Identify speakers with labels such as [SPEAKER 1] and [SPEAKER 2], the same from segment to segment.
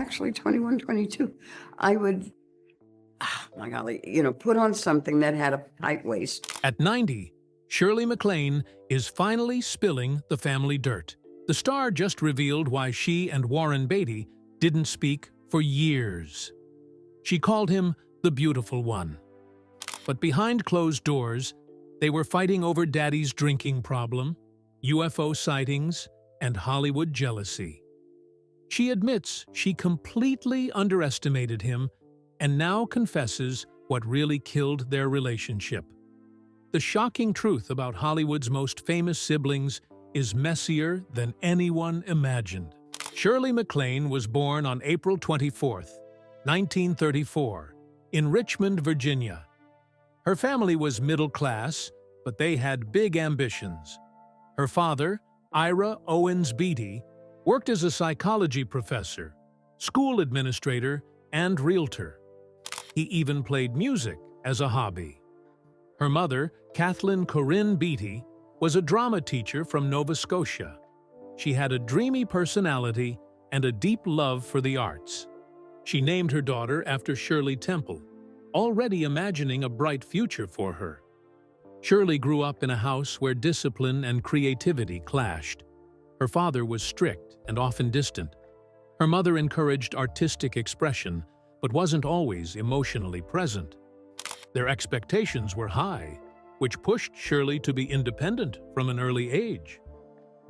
[SPEAKER 1] actually 21, 22, I would, my golly, put on something that had a tight waist.
[SPEAKER 2] At 90, Shirley MacLaine is finally spilling the family dirt. The star just revealed why she and Warren Beatty didn't speak for years. She called him the beautiful one. But behind closed doors, they were fighting over Daddy's drinking problem, UFO sightings, and Hollywood jealousy. She admits she completely underestimated him and now confesses what really killed their relationship. The shocking truth about Hollywood's most famous siblings is messier than anyone imagined. Shirley MacLaine was born on April 24, 1934, in Richmond, Virginia. Her family was middle class, but they had big ambitions. Her father, Ira Owens Beatty, worked as a psychology professor, school administrator, and realtor. He even played music as a hobby. Her mother, Kathleen Corinne Beatty, was a drama teacher from Nova Scotia. She had a dreamy personality and a deep love for the arts. She named her daughter after Shirley Temple, already imagining a bright future for her. Shirley grew up in a house where discipline and creativity clashed. Her father was strict and often distant. Her mother encouraged artistic expression, but wasn't always emotionally present. Their expectations were high, which pushed Shirley to be independent from an early age.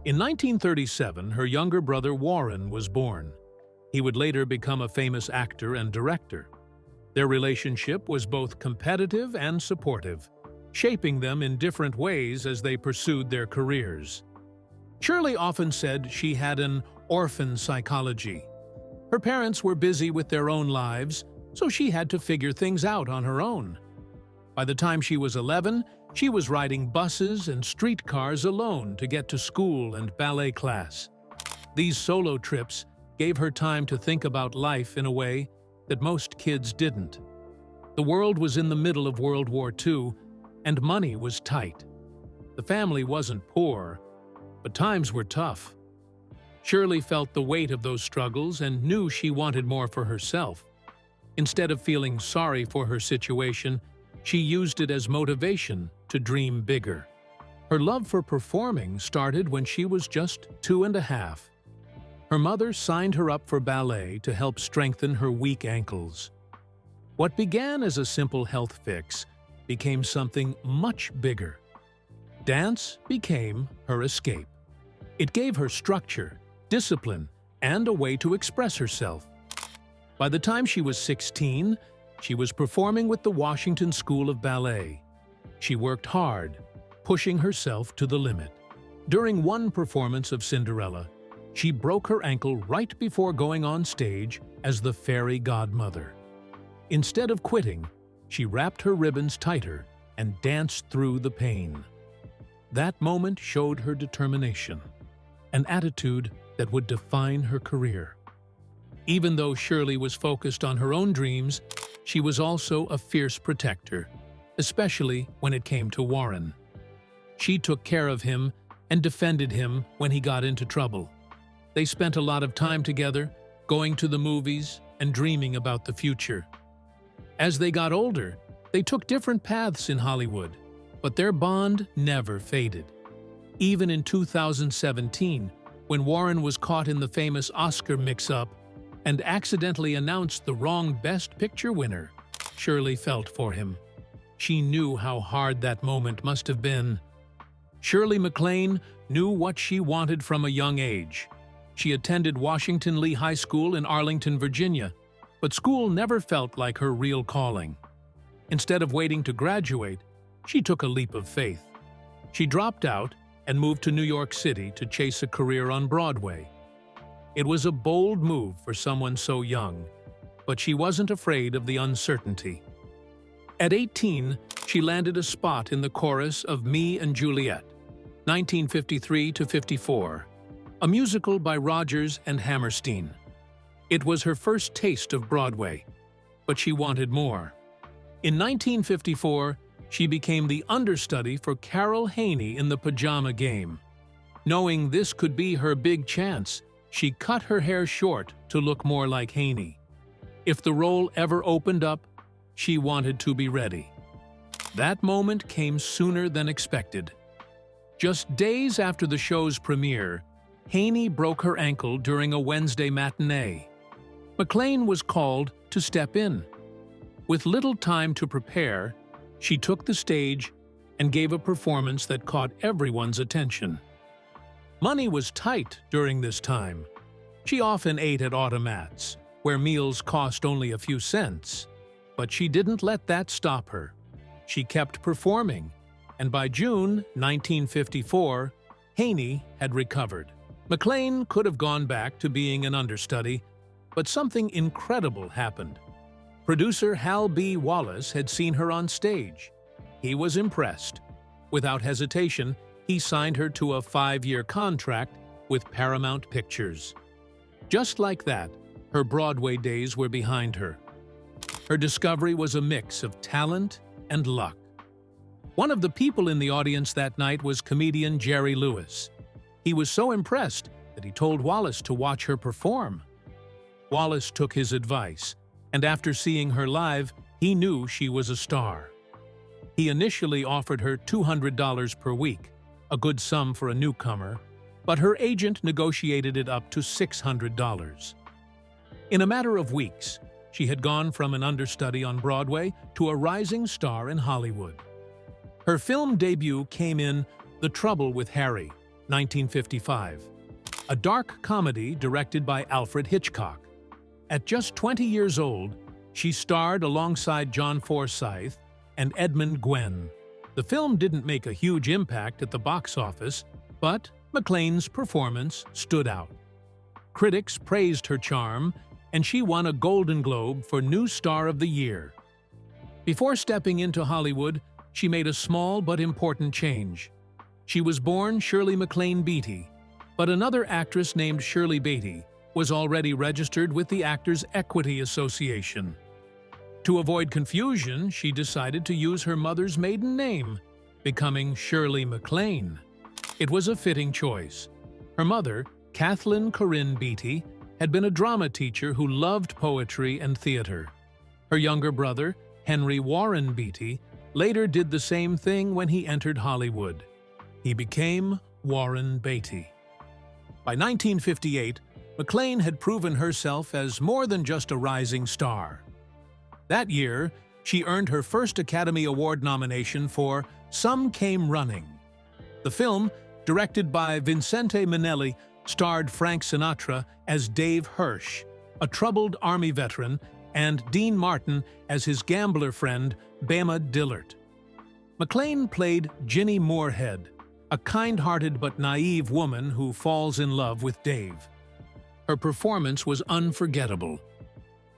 [SPEAKER 2] In 1937, her younger brother Warren was born. He would later become a famous actor and director. Their relationship was both competitive and supportive, shaping them in different ways as they pursued their careers. Shirley often said she had an orphan psychology. Her parents were busy with their own lives, so she had to figure things out on her own. By the time she was 11, she was riding buses and streetcars alone to get to school and ballet class. These solo trips gave her time to think about life in a way that most kids didn't. The world was in the middle of World War II, and money was tight. The family wasn't poor, but times were tough. Shirley felt the weight of those struggles and knew she wanted more for herself. Instead of feeling sorry for her situation, she used it as motivation to dream bigger. Her love for performing started when she was just 2.5. Her mother signed her up for ballet to help strengthen her weak ankles. What began as a simple health fix became something much bigger. Dance became her escape. It gave her structure, discipline, and a way to express herself. By the time she was 16, she was performing with the Washington School of Ballet. She worked hard, pushing herself to the limit. During one performance of Cinderella, she broke her ankle right before going on stage as the fairy godmother. Instead of quitting, she wrapped her ribbons tighter and danced through the pain. That moment showed her determination, an attitude that would define her career. Even though Shirley was focused on her own dreams, she was also a fierce protector, especially when it came to Warren. She took care of him and defended him when he got into trouble. They spent a lot of time together, going to the movies and dreaming about the future. As they got older, they took different paths in Hollywood, but their bond never faded. Even in 2017, when Warren was caught in the famous Oscar mix-up and accidentally announced the wrong Best Picture winner, Shirley felt for him. She knew how hard that moment must have been. Shirley MacLaine knew what she wanted from a young age. She attended Washington Lee High School in Arlington, Virginia, but school never felt like her real calling. Instead of waiting to graduate, she took a leap of faith. She dropped out and moved to New York City to chase a career on Broadway. It was a bold move for someone so young, but she wasn't afraid of the uncertainty. At 18, she landed a spot in the chorus of Me and Juliet, 1953-54, a musical by Rodgers and Hammerstein. It was her first taste of Broadway, but she wanted more. In 1954, she became the understudy for Carol Haney in The Pajama Game. Knowing this could be her big chance, she cut her hair short to look more like Haney. If the role ever opened up, she wanted to be ready. That moment came sooner than expected. Just days after the show's premiere, Haney broke her ankle during a Wednesday matinee. MacLaine was called to step in. With little time to prepare, she took the stage and gave a performance that caught everyone's attention. Money was tight during this time. She often ate at automats, where meals cost only a few cents. But she didn't let that stop her. She kept performing, and by June 1954, Haney had recovered. MacLaine could have gone back to being an understudy, but something incredible happened. Producer Hal B. Wallace had seen her on stage. He was impressed. Without hesitation, he signed her to a 5-year contract with Paramount Pictures. Just like that, her Broadway days were behind her. Her discovery was a mix of talent and luck. One of the people in the audience that night was comedian Jerry Lewis. He was so impressed that he told Wallace to watch her perform. Wallace took his advice, and after seeing her live, he knew she was a star. He initially offered her $200 per week, a good sum for a newcomer, but her agent negotiated it up to $600. In a matter of weeks, she had gone from an understudy on Broadway to a rising star in Hollywood. Her film debut came in The Trouble with Harry, 1955, a dark comedy directed by Alfred Hitchcock. At just 20 years old, she starred alongside John Forsythe and Edmund Gwenn. The film didn't make a huge impact at the box office, but MacLaine's performance stood out. Critics praised her charm, and she won a Golden Globe for New Star of the Year. Before stepping into Hollywood, she made a small but important change. She was born Shirley MacLaine Beatty, but another actress named Shirley Beatty was already registered with the Actors Equity Association. To avoid confusion, she decided to use her mother's maiden name, becoming Shirley MacLaine. It was a fitting choice. Her mother, Kathleen Corinne Beatty, had been a drama teacher who loved poetry and theater. Her younger brother, Henry Warren Beatty, later did the same thing when he entered Hollywood. He became Warren Beatty. By 1958, MacLaine had proven herself as more than just a rising star. That year, she earned her first Academy Award nomination for Some Came Running. The film, directed by Vincente Minnelli, starred Frank Sinatra as Dave Hirsch, a troubled Army veteran, and Dean Martin as his gambler friend, Bama Dillard. MacLaine played Ginny Moorhead, a kind-hearted but naive woman who falls in love with Dave. Her performance was unforgettable.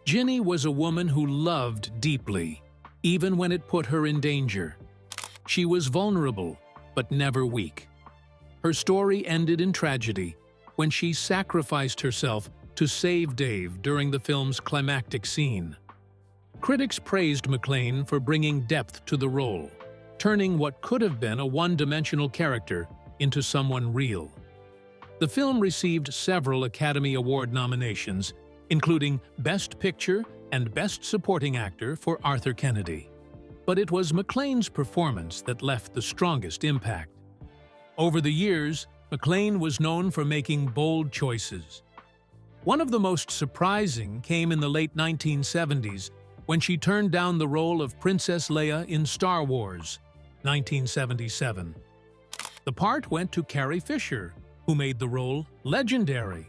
[SPEAKER 2] Ginny was a woman who loved deeply, even when it put her in danger. She was vulnerable, but never weak. Her story ended in tragedy when she sacrificed herself to save Dave during the film's climactic scene. Critics praised MacLaine for bringing depth to the role, turning what could have been a one-dimensional character into someone real. The film received several Academy Award nominations, including Best Picture and Best Supporting Actor for Arthur Kennedy. But it was MacLaine's performance that left the strongest impact. Over the years, MacLaine was known for making bold choices. One of the most surprising came in the late 1970s when she turned down the role of Princess Leia in Star Wars, 1977. The part went to Carrie Fisher, who made the role legendary.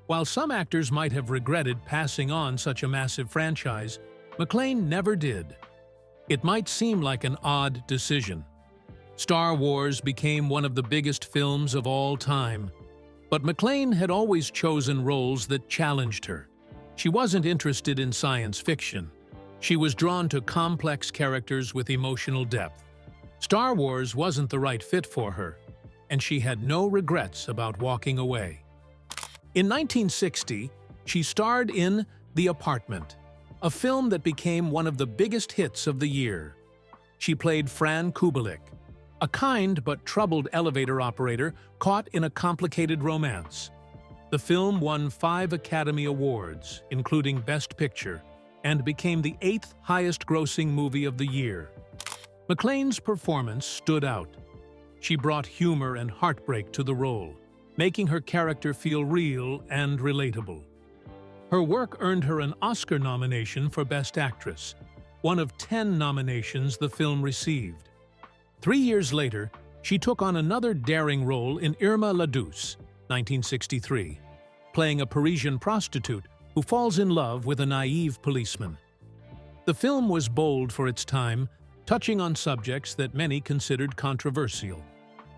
[SPEAKER 2] While some actors might have regretted passing on such a massive franchise, MacLaine never did. It might seem like an odd decision. Star Wars became one of the biggest films of all time, but MacLaine had always chosen roles that challenged her. She wasn't interested in science fiction. She was drawn to complex characters with emotional depth. Star Wars wasn't the right fit for her, and she had no regrets about walking away. In 1960, she starred in The Apartment, a film that became one of the biggest hits of the year. She played Fran Kubelik, a kind but troubled elevator operator caught in a complicated romance. The film won 5 Academy Awards, including Best Picture, and became the 8th highest-grossing movie of the year. MacLaine's performance stood out. She brought humor and heartbreak to the role, making her character feel real and relatable. Her work earned her an Oscar nomination for Best Actress, one of 10 nominations the film received. 3 years later, she took on another daring role in Irma la Douce, 1963, playing a Parisian prostitute who falls in love with a naive policeman. The film was bold for its time, touching on subjects that many considered controversial.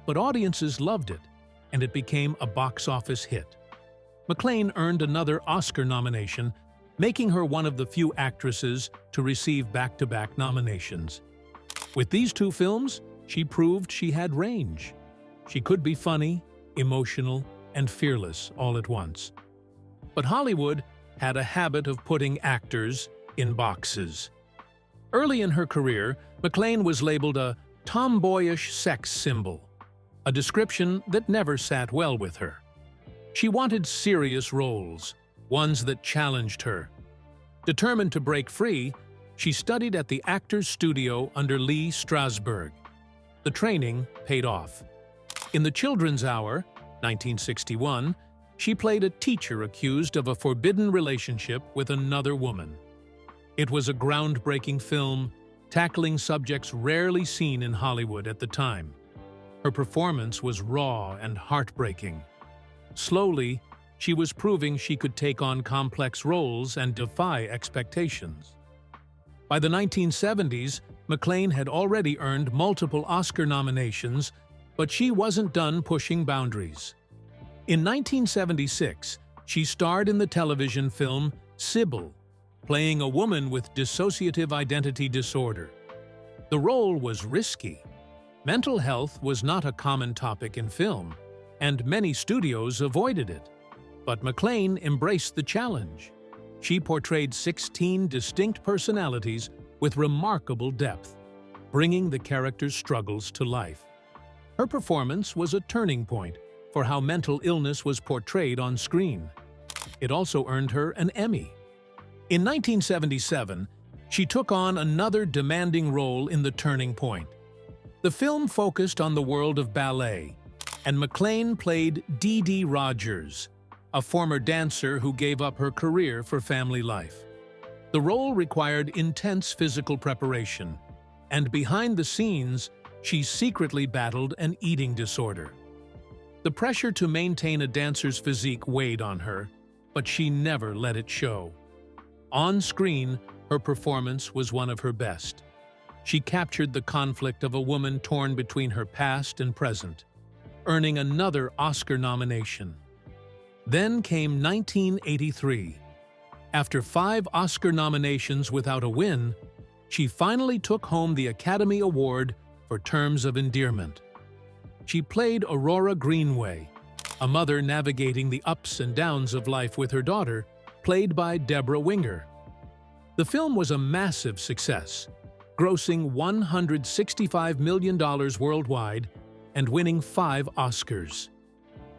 [SPEAKER 2] But audiences loved it, and it became a box office hit. MacLaine earned another Oscar nomination, making her one of the few actresses to receive back-to-back nominations. With these 2 films, she proved she had range. She could be funny, emotional, and fearless all at once. But Hollywood had a habit of putting actors in boxes. Early in her career, MacLaine was labeled a tomboyish sex symbol, a description that never sat well with her. She wanted serious roles, ones that challenged her. Determined to break free, she studied at the Actors Studio under Lee Strasberg. The training paid off. In The Children's Hour, 1961, she played a teacher accused of a forbidden relationship with another woman. It was a groundbreaking film, tackling subjects rarely seen in Hollywood at the time. Her performance was raw and heartbreaking. Slowly, she was proving she could take on complex roles and defy expectations. By the 1970s, MacLaine had already earned multiple Oscar nominations, but she wasn't done pushing boundaries. In 1976, she starred in the television film Sibling, playing a woman with dissociative identity disorder. The role was risky. Mental health was not a common topic in film, and many studios avoided it. But MacLaine embraced the challenge. She portrayed 16 distinct personalities with remarkable depth, bringing the characters' struggles to life. Her performance was a turning point for how mental illness was portrayed on screen. It also earned her an Emmy. In 1977, she took on another demanding role in The Turning Point. The film focused on the world of ballet, and MacLaine played Dee Dee Rogers, a former dancer who gave up her career for family life. The role required intense physical preparation, and behind the scenes, she secretly battled an eating disorder. The pressure to maintain a dancer's physique weighed on her, but she never let it show. On screen, her performance was one of her best. She captured the conflict of a woman torn between her past and present, earning another Oscar nomination. Then came 1983. After 5 Oscar nominations without a win, she finally took home the Academy Award for Terms of Endearment. She played Aurora Greenway, a mother navigating the ups and downs of life with her daughter, played by Deborah Winger. The film was a massive success, grossing $165 million worldwide and winning 5 Oscars.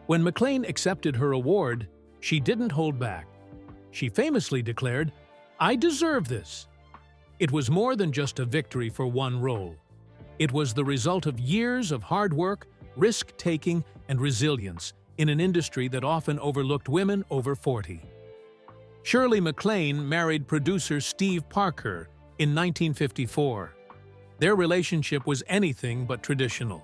[SPEAKER 2] When MacLaine accepted her award, she didn't hold back. She famously declared, "I deserve this." It was more than just a victory for one role. It was the result of years of hard work, risk-taking, and resilience in an industry that often overlooked women over 40. Shirley MacLaine married producer Steve Parker in 1954. Their relationship was anything but traditional.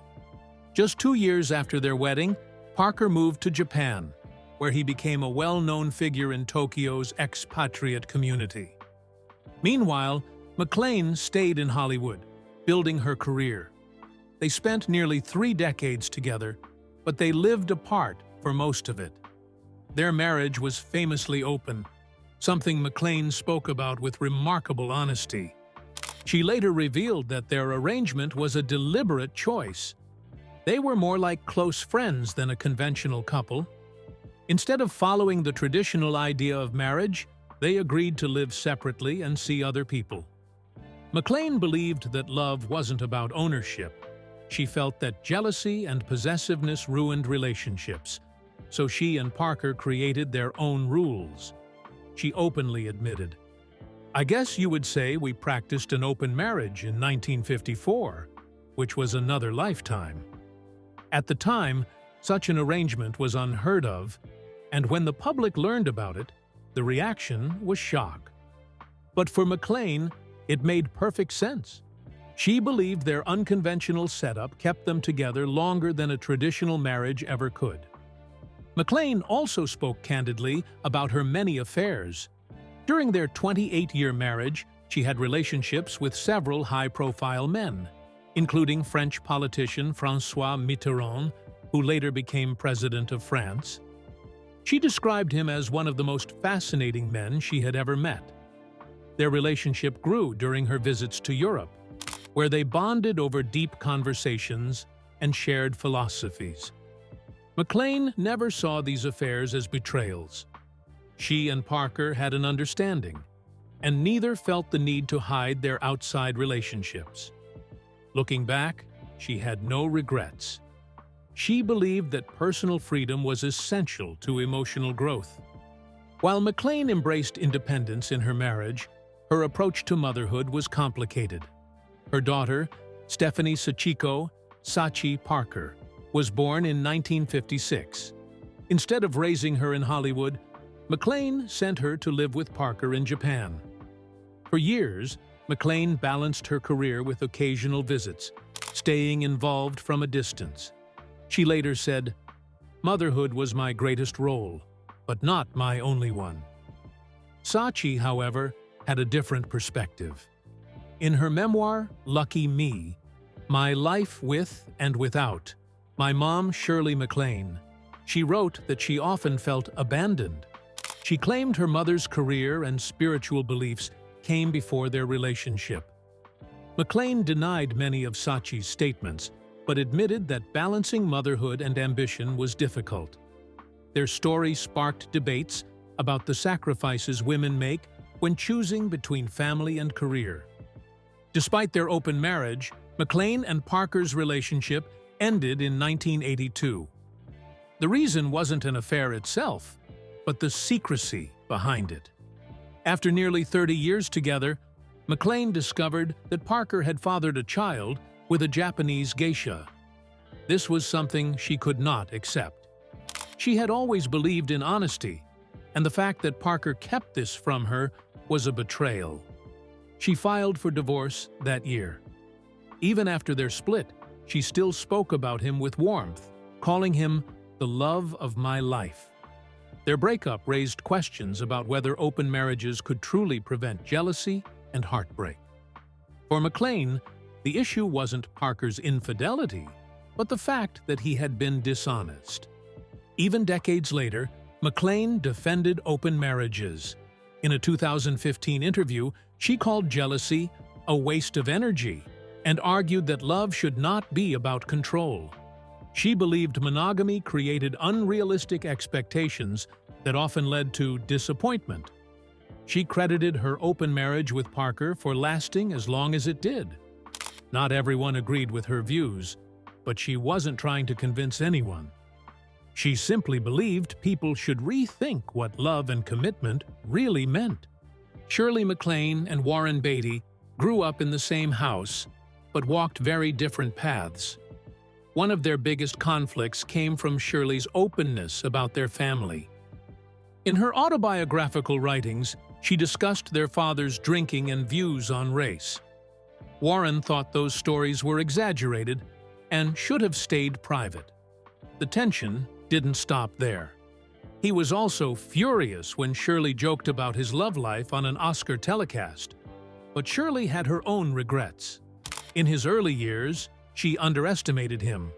[SPEAKER 2] Just 2 years after their wedding, Parker moved to Japan, where he became a well-known figure in Tokyo's expatriate community. Meanwhile, MacLaine stayed in Hollywood, building her career. They spent nearly 3 decades together, but they lived apart for most of it. Their marriage was famously open, something MacLaine spoke about with remarkable honesty. She later revealed that their arrangement was a deliberate choice. They were more like close friends than a conventional couple. Instead of following the traditional idea of marriage, they agreed to live separately and see other people. MacLaine believed that love wasn't about ownership. She felt that jealousy and possessiveness ruined relationships, so she and Parker created their own rules. She openly admitted, "I guess you would say we practiced an open marriage in 1954, which was another lifetime." At the time, such an arrangement was unheard of, and when the public learned about it, the reaction was shock. But for MacLaine, it made perfect sense. She believed their unconventional setup kept them together longer than a traditional marriage ever could. MacLaine also spoke candidly about her many affairs. During their 28-year marriage, she had relationships with several high-profile men, including French politician François Mitterrand, who later became president of France. She described him as one of the most fascinating men she had ever met. Their relationship grew during her visits to Europe, where they bonded over deep conversations and shared philosophies. MacLaine never saw these affairs as betrayals. She and Parker had an understanding, and neither felt the need to hide their outside relationships. Looking back, she had no regrets. She believed that personal freedom was essential to emotional growth. While MacLaine embraced independence in her marriage, her approach to motherhood was complicated. Her daughter, Stephanie Sachiko Sachi Parker, was born in 1956. Instead of raising her in Hollywood, MacLaine sent her to live with Parker in Japan. For years, MacLaine balanced her career with occasional visits, staying involved from a distance. She later said, "Motherhood was my greatest role, but not my only one." Sachi, however, had a different perspective. In her memoir, Lucky Me, My Life with and Without My Mom, Shirley MacLaine, she wrote that she often felt abandoned. She claimed her mother's career and spiritual beliefs came before their relationship. MacLaine denied many of Sachi's statements, but admitted that balancing motherhood and ambition was difficult. Their story sparked debates about the sacrifices women make when choosing between family and career. Despite their open marriage, MacLaine and Parker's relationship ended in 1982. The reason wasn't an affair itself, but the secrecy behind it. After nearly 30 years together, MacLaine discovered that Parker had fathered a child with a Japanese geisha. This was something she could not accept. She had always believed in honesty, and the fact that Parker kept this from her was a betrayal. She filed for divorce that year. Even after their split, she still spoke about him with warmth, calling him the love of my life. Their breakup raised questions about whether open marriages could truly prevent jealousy and heartbreak. For MacLaine, the issue wasn't Parker's infidelity, but the fact that he had been dishonest. Even decades later, MacLaine defended open marriages. In a 2015 interview, she called jealousy a waste of energy and argued that love should not be about control. She believed monogamy created unrealistic expectations that often led to disappointment. She credited her open marriage with Parker for lasting as long as it did. Not everyone agreed with her views, but she wasn't trying to convince anyone. She simply believed people should rethink what love and commitment really meant. Shirley MacLaine and Warren Beatty grew up in the same house, but walked very different paths. One of their biggest conflicts came from Shirley's openness about their family. In her autobiographical writings, she discussed their father's drinking and views on race. Warren thought those stories were exaggerated and should have stayed private. The tension didn't stop there. He was also furious when Shirley joked about his love life on an Oscar telecast. But Shirley had her own regrets. In his early years, she underestimated him.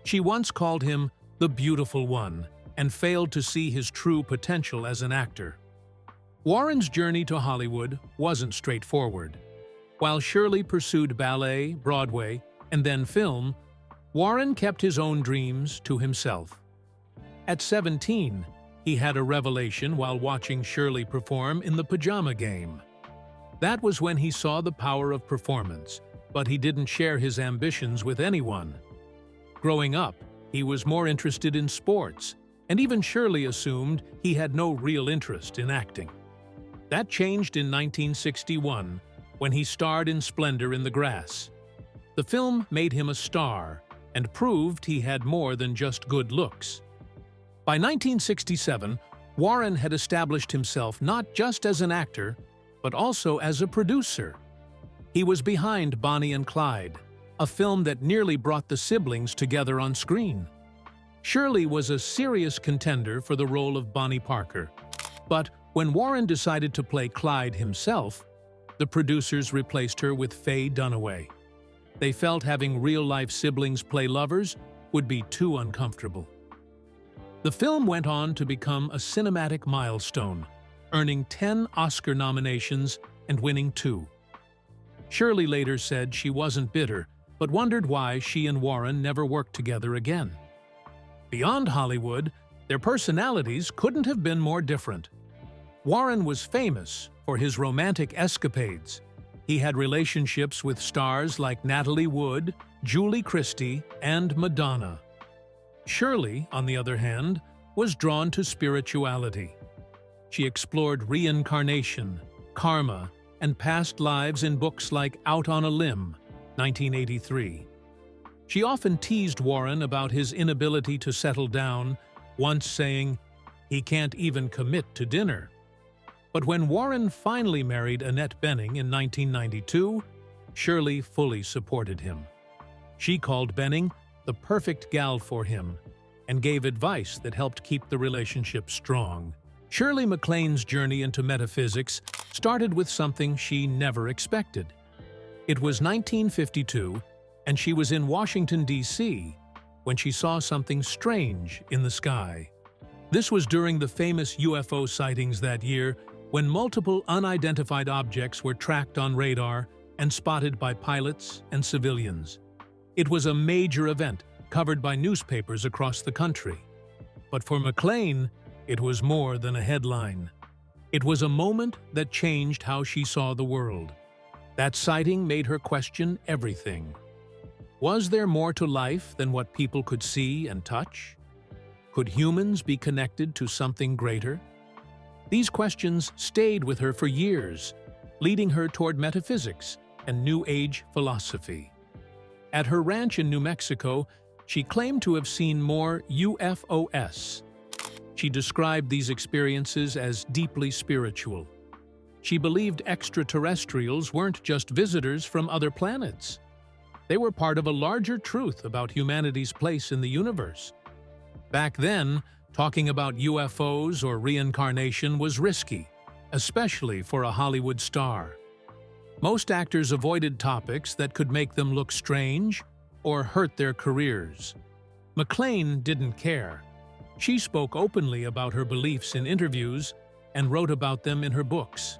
[SPEAKER 2] She once called him the beautiful one and failed to see his true potential as an actor. Warren's journey to Hollywood wasn't straightforward. While Shirley pursued ballet, Broadway, and then film, Warren kept his own dreams to himself. At 17, he had a revelation while watching Shirley perform in The Pajama Game. That was when he saw the power of performance, but he didn't share his ambitions with anyone. Growing up, he was more interested in sports, and even Shirley assumed he had no real interest in acting. That changed in 1961 when he starred in Splendor in the Grass. The film made him a star and proved he had more than just good looks. By 1967, Warren had established himself not just as an actor, but also as a producer. He was behind Bonnie and Clyde, a film that nearly brought the siblings together on screen. Shirley was a serious contender for the role of Bonnie Parker, but when Warren decided to play Clyde himself, the producers replaced her with Faye Dunaway. They felt having real-life siblings play lovers would be too uncomfortable. The film went on to become a cinematic milestone, earning 10 Oscar nominations and winning 2. Shirley later said she wasn't bitter, but wondered why she and Warren never worked together again. Beyond Hollywood, their personalities couldn't have been more different. Warren was famous for his romantic escapades. He had relationships with stars like Natalie Wood, Julie Christie, and Madonna. Shirley, on the other hand, was drawn to spirituality. She explored reincarnation, karma, and past lives in books like Out on a Limb, 1983. She often teased Warren about his inability to settle down, once saying, "He can't even commit to dinner." But when Warren finally married Annette Bening in 1992, Shirley fully supported him. She called Bening the perfect gal for him and gave advice that helped keep the relationship strong. Shirley MacLaine's journey into metaphysics started with something she never expected. It was 1952, and she was in Washington, D.C., when she saw something strange in the sky. This was during the famous UFO sightings that year, when multiple unidentified objects were tracked on radar and spotted by pilots and civilians. It was a major event covered by newspapers across the country. But for MacLaine, it was more than a headline. It was a moment that changed how she saw the world. That sighting made her question everything. Was there more to life than what people could see and touch? Could humans be connected to something greater? These questions stayed with her for years, leading her toward metaphysics and New Age philosophy. At her ranch in New Mexico, she claimed to have seen more UFOs. She described these experiences as deeply spiritual. She believed extraterrestrials weren't just visitors from other planets. They were part of a larger truth about humanity's place in the universe. Back then, talking about UFOs or reincarnation was risky, especially for a Hollywood star. Most actors avoided topics that could make them look strange or hurt their careers. MacLaine didn't care. She spoke openly about her beliefs in interviews and wrote about them in her books.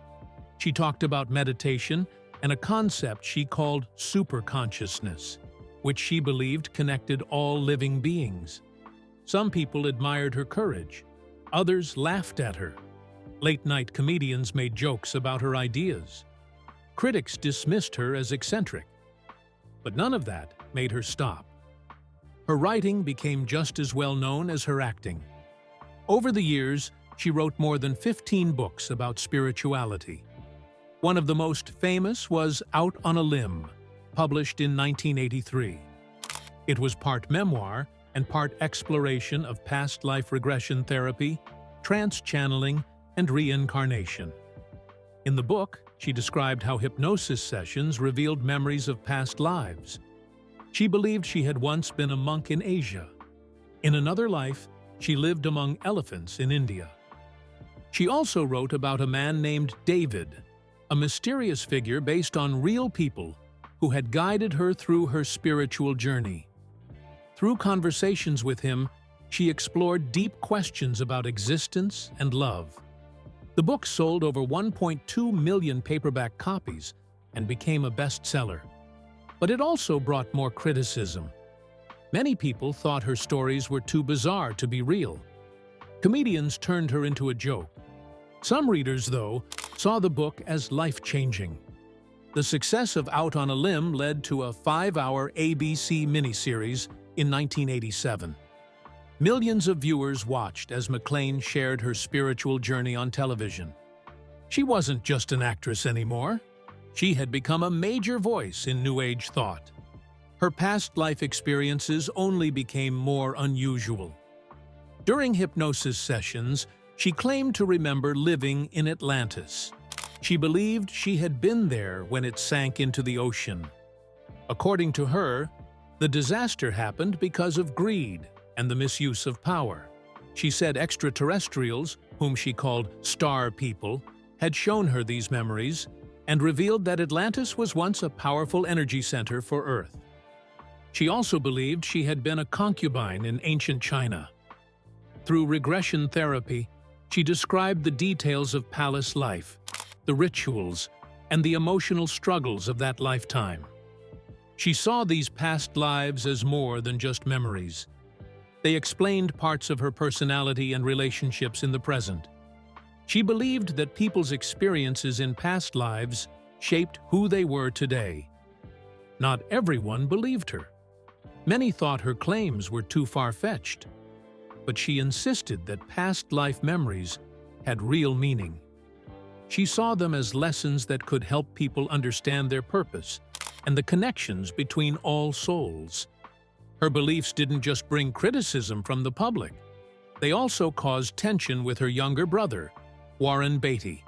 [SPEAKER 2] She talked about meditation and a concept she called superconsciousness, which she believed connected all living beings. Some people admired her courage. Others laughed at her. Late-night comedians made jokes about her ideas. Critics dismissed her as eccentric. But none of that made her stop. Her writing became just as well known as her acting. Over the years, she wrote more than 15 books about spirituality. One of the most famous was Out on a Limb, published in 1983. It was part memoir and part exploration of past life regression therapy, trance channeling, and reincarnation. In the book, she described how hypnosis sessions revealed memories of past lives. She believed she had once been a monk in Asia. In another life, she lived among elephants in India. She also wrote about a man named David, a mysterious figure based on real people who had guided her through her spiritual journey. Through conversations with him, she explored deep questions about existence and love. The book sold over 1.2 million paperback copies and became a bestseller. But it also brought more criticism. Many people thought her stories were too bizarre to be real. Comedians turned her into a joke. Some readers, though, saw the book as life-changing. The success of Out on a Limb led to a 5-hour ABC miniseries in 1987. Millions of viewers watched as MacLaine shared her spiritual journey on television. She wasn't just an actress anymore. She had become a major voice in New Age thought. Her past life experiences only became more unusual. During hypnosis sessions, she claimed to remember living in Atlantis. She believed she had been there when it sank into the ocean. According to her, the disaster happened because of greed and the misuse of power. She said extraterrestrials, whom she called star people, had shown her these memories and revealed that Atlantis was once a powerful energy center for Earth. She also believed she had been a concubine in ancient China. Through regression therapy, she described the details of palace life, the rituals, and the emotional struggles of that lifetime. She saw these past lives as more than just memories. They explained parts of her personality and relationships in the present. She believed that people's experiences in past lives shaped who they were today. Not everyone believed her. Many thought her claims were too far-fetched, but she insisted that past life memories had real meaning. She saw them as lessons that could help people understand their purpose and the connections between all souls. Her beliefs didn't just bring criticism from the public. They also caused tension with her younger brother, Warren Beatty.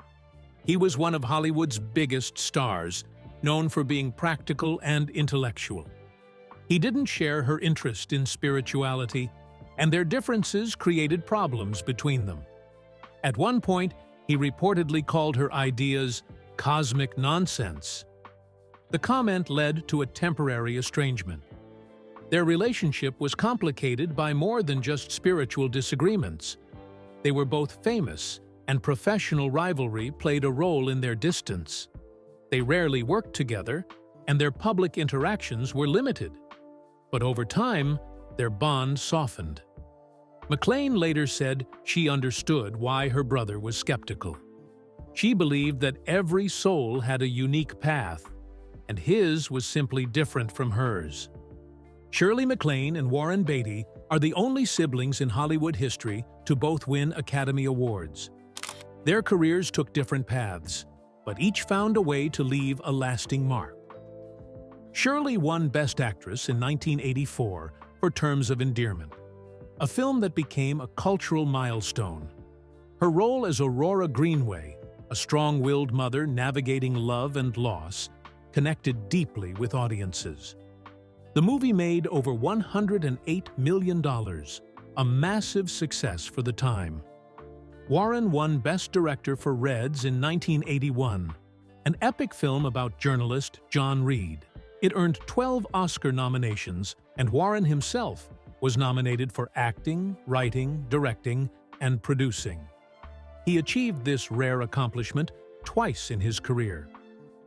[SPEAKER 2] He was one of Hollywood's biggest stars, known for being practical and intellectual. He didn't share her interest in spirituality, and their differences created problems between them. At one point, he reportedly called her ideas cosmic nonsense. The comment led to a temporary estrangement. Their relationship was complicated by more than just spiritual disagreements. They were both famous, and professional rivalry played a role in their distance. They rarely worked together, and their public interactions were limited. But over time, their bond softened. MacLaine later said she understood why her brother was skeptical. She believed that every soul had a unique path, and his was simply different from hers. Shirley MacLaine and Warren Beatty are the only siblings in Hollywood history to both win Academy Awards. Their careers took different paths, but each found a way to leave a lasting mark. Shirley won Best Actress in 1984 for Terms of Endearment, a film that became a cultural milestone. Her role as Aurora Greenway, a strong-willed mother navigating love and loss, connected deeply with audiences. The movie made over $108 million, a massive success for the time. Warren won Best Director for Reds in 1981, an epic film about journalist John Reed. It earned 12 Oscar nominations, and Warren himself was nominated for acting, writing, directing, and producing. He achieved this rare accomplishment twice in his career,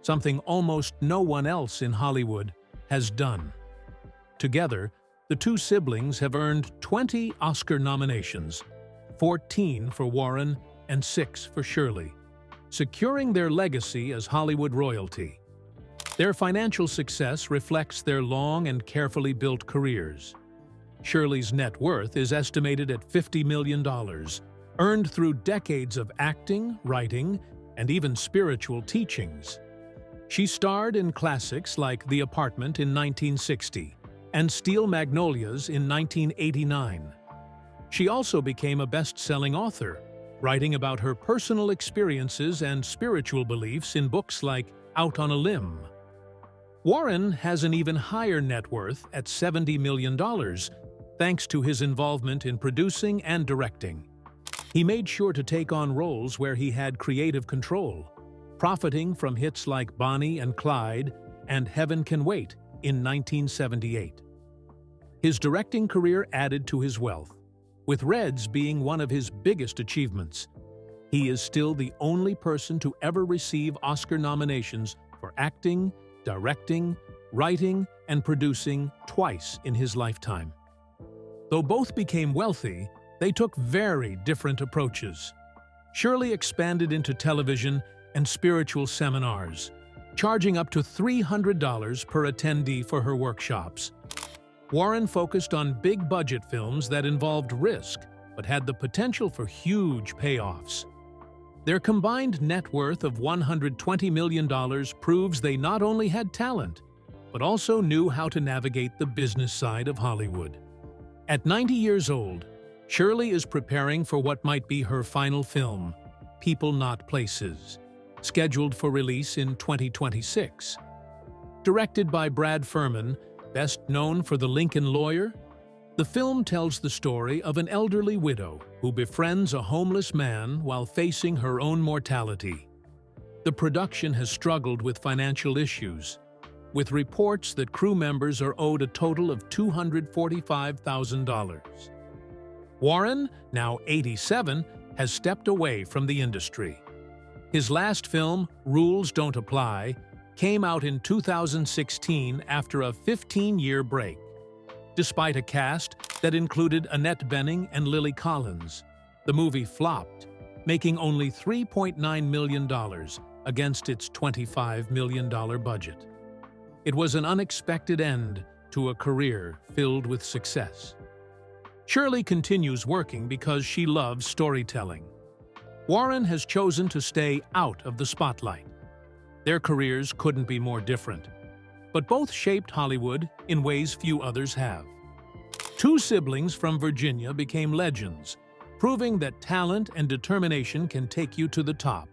[SPEAKER 2] something almost no one else in Hollywood has done. Together, the two siblings have earned 20 Oscar nominations, 14 for Warren and 6 for Shirley, securing their legacy as Hollywood royalty. Their financial success reflects their long and carefully built careers. Shirley's net worth is estimated at $50 million, earned through decades of acting, writing, and even spiritual teachings. She starred in classics like The Apartment in 1960 and Steel Magnolias in 1989. She also became a best-selling author, writing about her personal experiences and spiritual beliefs in books like Out on a Limb. Warren has an even higher net worth at $70 million, thanks to his involvement in producing and directing. He made sure to take on roles where he had creative control, profiting from hits like Bonnie and Clyde and Heaven Can Wait in 1978. His directing career added to his wealth, with Reds being one of his biggest achievements. He is still the only person to ever receive Oscar nominations for acting, directing, writing, and producing twice in his lifetime. Though both became wealthy, they took very different approaches. Shirley expanded into television and spiritual seminars, charging up to $300 per attendee for her workshops. Warren focused on big-budget films that involved risk but had the potential for huge payoffs. Their combined net worth of $120 million proves they not only had talent, but also knew how to navigate the business side of Hollywood. At 90 years old, Shirley is preparing for what might be her final film, People Not Places, scheduled for release in 2026. Directed by Brad Furman, best known for The Lincoln Lawyer, the film tells the story of an elderly widow who befriends a homeless man while facing her own mortality. The production has struggled with financial issues, with reports that crew members are owed a total of $245,000. Warren, now 87, has stepped away from the industry. His last film, Rules Don't Apply, came out in 2016 after a 15-year break. Despite a cast that included Annette Bening and Lily Collins, the movie flopped, making only $3.9 million against its $25 million budget. It was an unexpected end to a career filled with success. Shirley continues working because she loves storytelling. Warren has chosen to stay out of the spotlight. Their careers couldn't be more different, but both shaped Hollywood in ways few others have. Two siblings from Virginia became legends, proving that talent and determination can take you to the top.